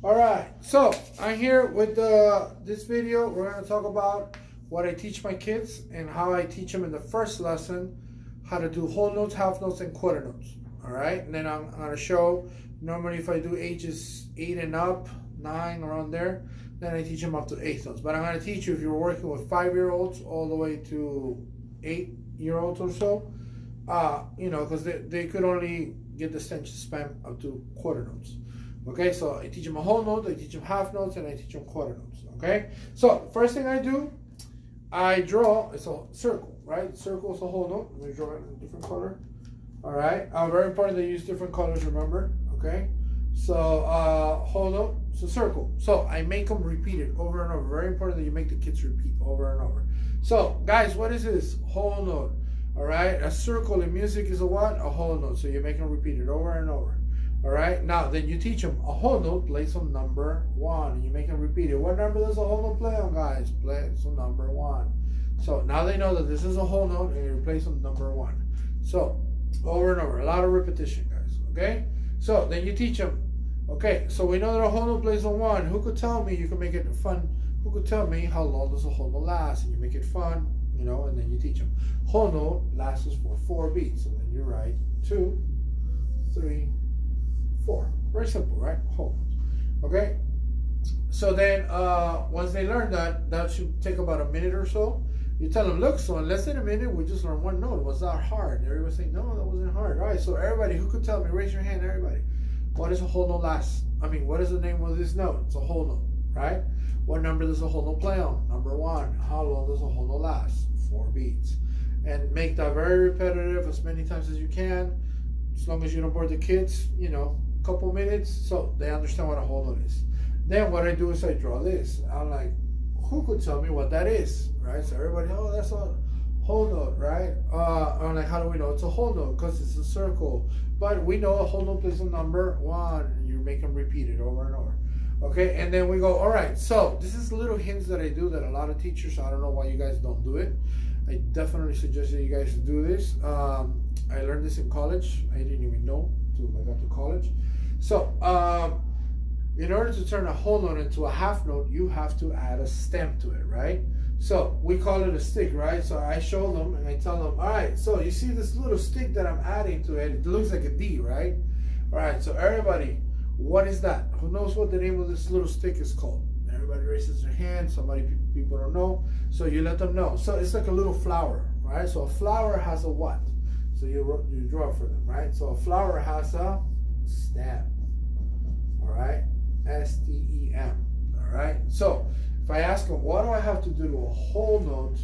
All right, so I'm here with this video. We're going to talk about what I teach my kids and how I teach them in the first lesson how to do whole notes, half notes, and quarter notes. All right, and then I'm going to show normally if I do ages 8 and up, 9 around there, then I teach them up to eighth notes. But I'm going to teach you if you're working with 5-year-olds all the way to 8-year-olds or so, because they could only get the attention span up to quarter notes. Okay, so I teach them a whole note, I teach them half notes, and I teach them quarter notes. Okay, so first thing I do, I draw, it's a circle, right? Circle is a whole note. Let me draw it in a different color. All right, very important to use different colors, remember? Okay, so whole note, it's a circle. So I make them repeat it over and over. Very important that you make the kids repeat over and over. So guys, what is this? Whole note. All right, a circle in music is a what? A whole note. So you make them repeat it over and over. All right, now then you teach them a whole note plays on number 1, and you make them repeat it. What number does a whole note play on, guys? Plays on number 1. So now they know that this is a whole note, and you plays on number 1. So over and over, a lot of repetition, guys. Okay, so then you teach them. Okay, so we know that a whole note plays on 1. Who could tell me? You can make it fun. Who could tell me how long does a whole note last? And you make it fun, and then you teach them. Whole note lasts for 4 beats. So then you write 2, 3, 4. Very simple, right? Whole notes. Okay. So then once they learn that should take about a minute or so. You tell them, look, so in less than a minute, we just learned one note. Was that hard? And everybody saying, no, that wasn't hard. All right, so everybody, who could tell me? Raise your hand, everybody. What is a whole note last? What is the name of this note? It's a whole note, right? What number does a whole note play on? Number 1. How long does a whole note last? 4 beats. And make that very repetitive as many times as you can, as long as you don't bore the kids, couple minutes, so they understand what a whole note is. Then what I do is I draw this. I'm like, who could tell me what that is, right? So everybody, oh, that's a whole note, right? I'm like, how do we know it's a whole note? Because it's a circle. But we know a whole note plays on number 1, and you make them repeat it over and over. Okay, and then we go, all right, so this is little hints that I do that a lot of teachers, I don't know why you guys don't do it. I definitely suggest that you guys do this. I learned this in college. I didn't even know until I got to college. So, in order to turn a whole note into a half note, you have to add a stem to it, right? So, we call it a stick, right? So, I show them and I tell them, all right, so you see this little stick that I'm adding to it? It looks like a D, right? All right, so everybody, what is that? Who knows what the name of this little stick is called? Everybody raises their hand. People don't know. So, you let them know. So, it's like a little flower, right? So, a flower has a what? So, you draw for them, right? So, a flower has a stem. All right, STEM. All right, so if I ask them, what do I have to do to a whole note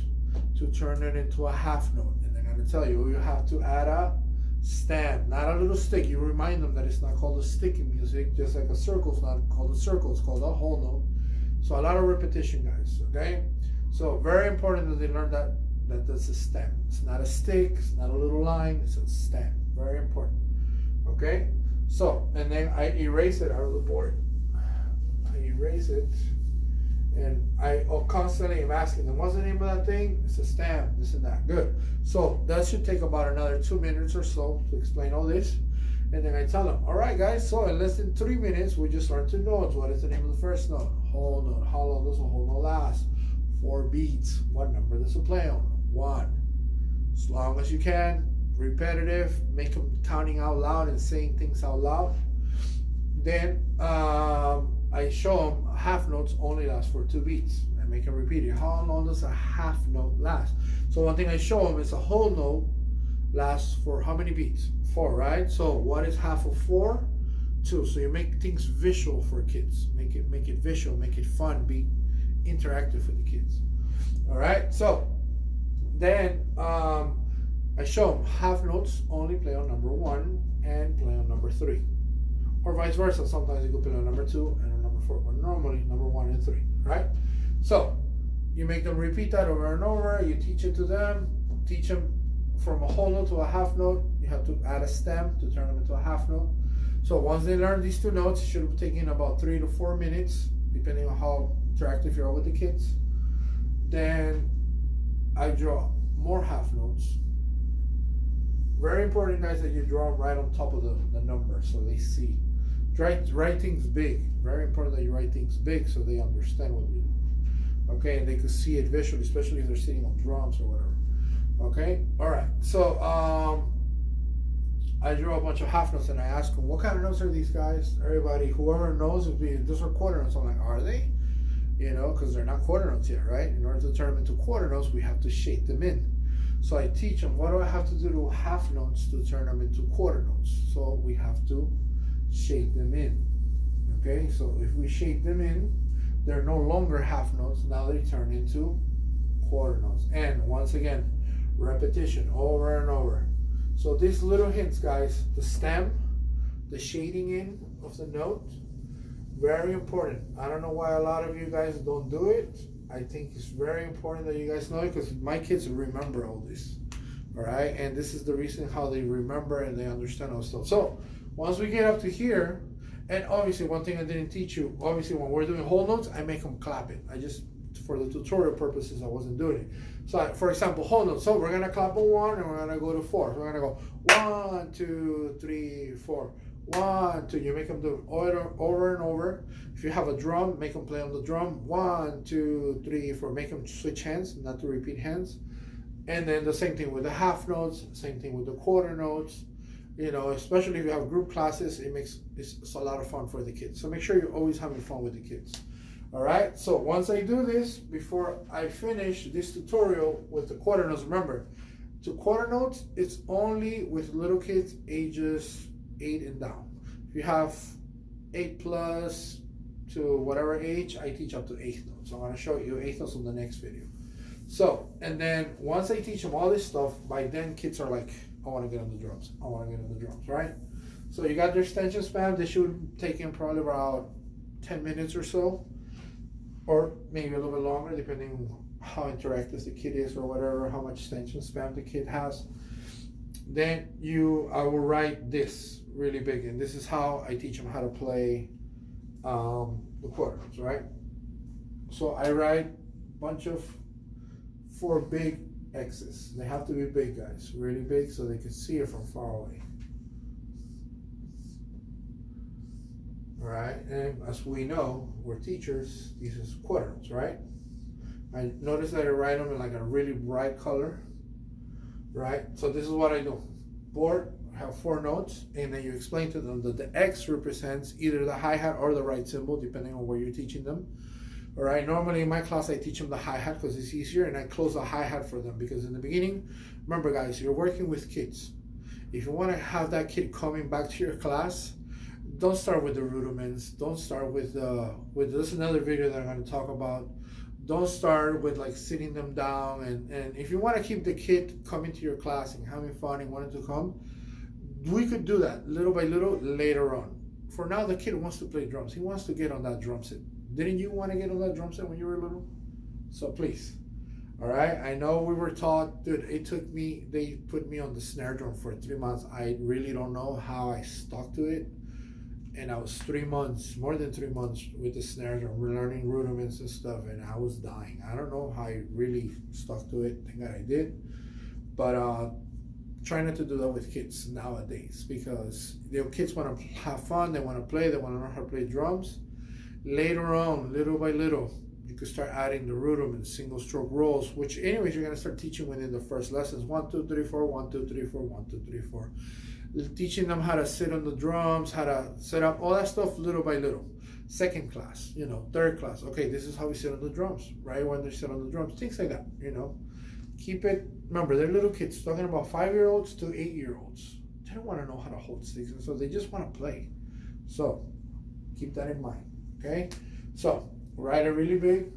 to turn it into a half note? And they're going to tell you, you have to add a stem, not a little stick. You remind them that it's not called a stick in music, just like a circle's not called a circle, it's called a whole note. So a lot of repetition, guys. Okay, so very important that they learn that that's a stem. It's not a stick, it's not a little line, it's a stem. Very important. Okay. So, and then I erase it out of the board. I erase it, and I constantly am asking them, what's the name of that thing? It's a stem, this and that. Good. So that should take about another 2 minutes or so to explain all this. And then I tell them, all right, guys, so in less than 3 minutes, we just learned 2 notes. What is the name of the first note? Whole note. How long does a whole note last? 4 beats. What number does it play on? 1. As long as you can. Repetitive, make them counting out loud and saying things out loud. Then I show them half notes only last for 2 beats. I make them repeat it. How long does a half note last? So one thing I show them is a whole note lasts for how many beats? 4, right? So what is half of 4? 2. So you make things visual for kids. Make it visual, make it fun, be interactive with the kids. All right. So then I show them half notes only play on number 1 and play on number 3. Or vice versa. Sometimes you could play on number 2 and on number 4, but normally number 1 and 3, right? So you make them repeat that over and over. You teach it to them. Teach them from a whole note to a half note. You have to add a stem to turn them into a half note. So once they learn these 2 notes, it should have taken about 3 to 4 minutes, depending on how interactive you are with the kids. Then I draw more half notes. Very important, guys, that you draw right on top of the number so they see. Write things big. Very important that you write things big so they understand what you're doing. Okay, and they can see it visually, especially if they're sitting on drums or whatever. Okay, all right. So I drew a bunch of half notes and I asked them, what kind of notes are these guys? Everybody, whoever knows, would be, those are quarter notes. I'm like, are they? You know, because they're not quarter notes yet, right? In order to turn them into quarter notes, we have to shape them in. So I teach them, what do I have to do to half notes to turn them into quarter notes? So we have to shape them in. Okay, so if we shape them in, they're no longer half notes, now they turn into quarter notes. And once again, repetition over and over. So these little hints, guys, the stem, the shading in of the note, very important. I don't know why a lot of you guys don't do it. I think it's very important that you guys know it because my kids remember all this. All right, and this is the reason how they remember and they understand all stuff. So once we get up to here, and obviously one thing I didn't teach you, obviously when we're doing whole notes, I make them clap it. I just, for the tutorial purposes, I wasn't doing it. So for example, whole notes. So we're gonna clap on 1 and we're gonna go to 4. So we're gonna go 1, 2, 3, 4. 1, 2. You make them do it over and over. If you have a drum, make them play on the drum. 1, 2, 3, 4. Make them switch hands, not to repeat hands. And then the same thing with the half notes, same thing with the quarter notes. You know, especially if you have group classes, it's a lot of fun for the kids. So make sure you're always having fun with the kids. All right, so once I do this, before I finish this tutorial with the quarter notes, remember, to quarter notes, it's only with little kids ages 8 and down. If you have 8 plus to whatever age, I teach up to 8th notes. So I'm gonna show you 8th notes on the next video. So, and then once I teach them all this stuff, by then kids are like, I wanna get on the drums, I wanna get on the drums, right? So you got their attention span, they should take in probably about 10 minutes or so, or maybe a little bit longer, depending on how interactive the kid is or whatever, how much attention span the kid has. Then I will write this really big, and this is how I teach them how to play the quarter notes, right? So I write a bunch of 4 big X's. They have to be big, guys, really big, so they can see it from far away. All right, and as we know, we're teachers, these is quarter notes, right? I notice that I write them in like a really bright color, right? So this is what I do. Board, have 4 notes, and then you explain to them that the X represents either the hi-hat or the right cymbal, depending on where you're teaching them. All right, normally in my class, I teach them the hi-hat because it's easier, and I close the hi-hat for them because in the beginning, remember guys, you're working with kids. If you want to have that kid coming back to your class, don't start with the rudiments. Don't start with this is another video that I'm going to talk about. Don't start with like sitting them down, and if you want to keep the kid coming to your class and having fun and wanting to come, we could do that little by little later on. For now, the kid wants to play drums. He wants to get on that drum set. Didn't you want to get on that drum set when you were little? So please, all right? I know we were taught, dude, they put me on the snare drum for 3 months. I really don't know how I stuck to it. And I was 3 months, more than 3 months with the snare drum, learning rudiments and stuff, and I was dying. I don't know how I really stuck to it. Thank God I did. But try not to do that with kids nowadays because kids want to have fun, they want to play, they want to learn how to play drums. Later on, little by little, you can start adding the rudiments, single stroke rolls, which anyways, you're going to start teaching within the first lessons. 1, 2, 3, 4, 1, 2, 3, 4, 1, 2, 3, 4. Teaching them how to sit on the drums, how to set up, all that stuff little by little. Second class, you know, third class. Okay, this is how we sit on the drums, right? When they sit on the drums, things like that, you know. Keep it, remember, they're little kids, talking about 5-year-olds to 8-year-olds. They don't want to know how to hold sticks, and so they just want to play. So keep that in mind, okay? So write it really big,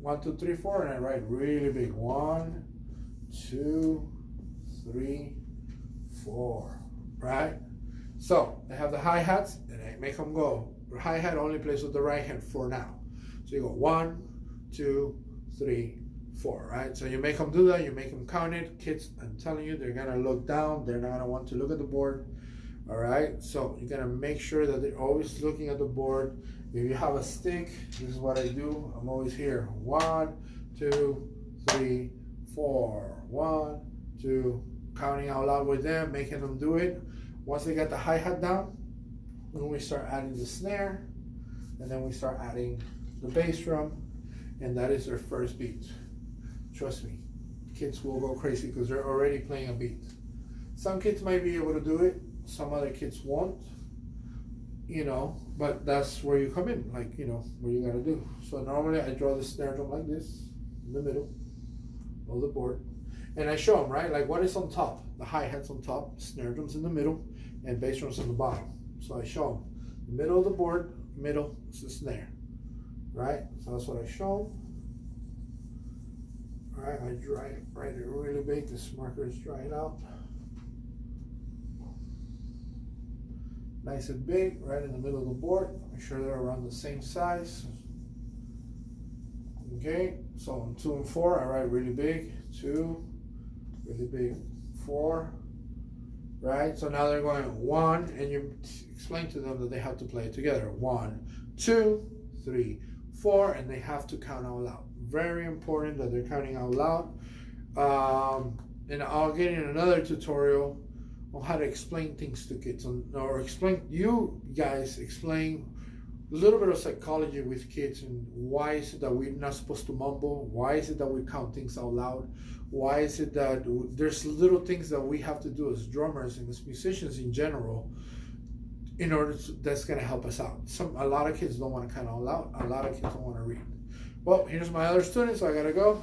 1, 2, 3, 4, and I write really big. 1, 2, 3, 4. Right? So I have the hi-hats and I make them go. The hi-hat only plays with the right hand for now. So you go 1, 2, 3, 4, right? So you make them do that, you make them count it. Kids, I'm telling you, they're gonna look down, they're not gonna want to look at the board. All right, so you're gonna make sure that they're always looking at the board. If you have a stick, this is what I do. I'm always here. 1, 2, 3, 4. 1, 2, counting out loud with them, making them do it. Once they get the hi-hat down, Then we start adding the snare, and then we start adding the bass drum, and that is their first beat. Trust me, kids will go crazy because they're already playing a beat. Some kids might be able to do it, some other kids won't, you know, but that's where you come in, like, you know, what you gotta do. So normally I draw the snare drum like this, in the middle of the board, and I show them, right, like what is on top. The hi-hat's on top, snare drum's in the middle, and bass drum's on the bottom. So I show them, the middle of the board, middle is the snare, right? So that's what I show them. All right, I write it really big, this marker is drying out. Nice and big, right in the middle of the board. Make sure they're around the same size. Okay, so on 2 and 4, I write really big, 2, really big, 4, right? So now they're going 1, and you explain to them that they have to play it together. 1, 2, 3, 4, and they have to count out loud. Very important that they're counting out loud. And I'll get in another tutorial on how to explain things to kids, or explain, you guys explain a little bit of psychology with kids, and why is it that we're not supposed to mumble? Why is it that we count things out loud? Why is it that there's little things that we have to do as drummers and as musicians in general in order to, that's going to help us out. A lot of kids don't want to count out loud. A lot of kids don't want to read. Well, here's my other student, so I gotta go.